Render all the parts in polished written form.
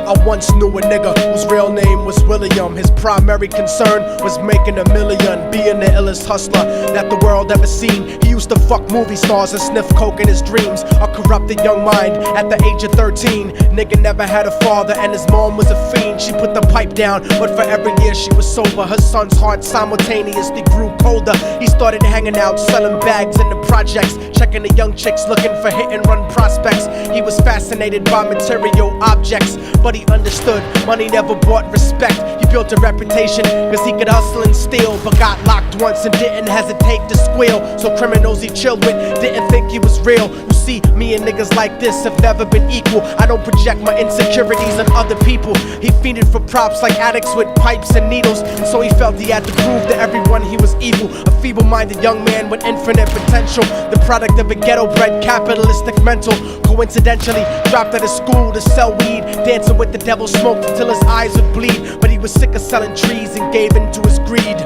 I once knew a nigga whose real name was William. His primary concern was making $1 million, being the illest hustler that the world ever seen. He used to fuck movie stars and sniff coke in his dreams. A corrupted young mind at the age of 13. Nigga never had a father and his mom was a fiend. She put the pipe down, but for every year she was sober, her son's heart simultaneously grew colder. He started hanging out, selling bags in the projects, checking the young chicks looking for hit and run prospects. He was fascinated by material objects, but he understood money never bought respect. He built a reputation cause he could hustle and steal, but got locked once and didn't hesitate to squeal. So criminals he chilled with didn't think he was real. You see, me and niggas like this have never been equal. I don't project my insecurities on other people. He fiended for props like addicts with pipes and needles, and so he felt he had to prove to everyone he was evil. A feeble-minded young man with infinite potential, the product of a ghetto-bred capitalistic mental. Coincidentally, dropped out of school to sell weed, dancing with the devil, smoked until his eyes would bleed. But he was sick of selling trees and gave in to his greed.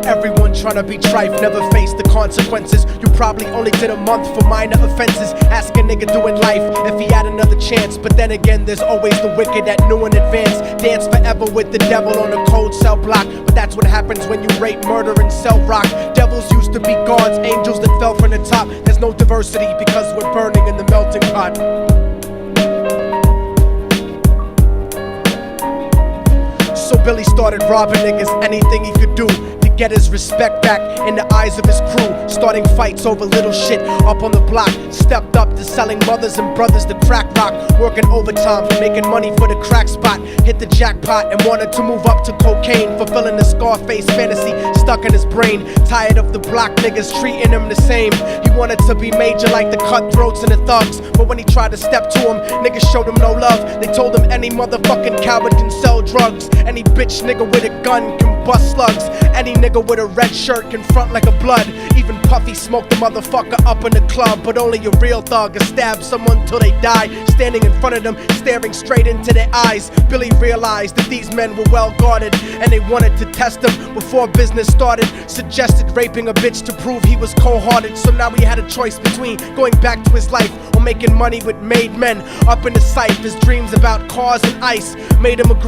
Everyone tryna be trife, never face the consequences. You probably only did a month for minor offenses. Ask a nigga doing life if he had another chance. But then again, there's always the wicked that knew in advance. Dance forever with the devil on a cold cell block. But that's what happens when you rape, murder, and sell rock. Devils used to be gods, angels that fell from the top. There's no diversity because we're burning in the melting pot. So Billy started robbing niggas, anything he could do to get his respect back in the eyes of his crew. Starting fights over little shit up on the block. Stepped up to selling mothers and brothers to crack rock. Working overtime, making money for the crack spot. Hit the jackpot and wanted to move up to cocaine. Fulfilling the Scarface fantasy stuck in his brain. Tired of the block niggas treating him the same. He wanted to be major like the cutthroats and the thugs. But when he tried to step to him, niggas showed him no love. They told him any motherfucking coward can sell drugs. Any bitch nigga with a gun can bust slugs. Any nigga with a red shirt can front like a blood. Even Puffy smoked the motherfucker up in the club. But only a real thug can stab someone till they die. Standing in front of them, staring straight into their eyes, Billy realized that these men were well guarded, and they wanted to test him before business started. Suggested raping a bitch to prove he was cold-hearted. So now he had a choice between going back to his life or making money with made men. Up in the sight, his dreams about cars and ice made him agree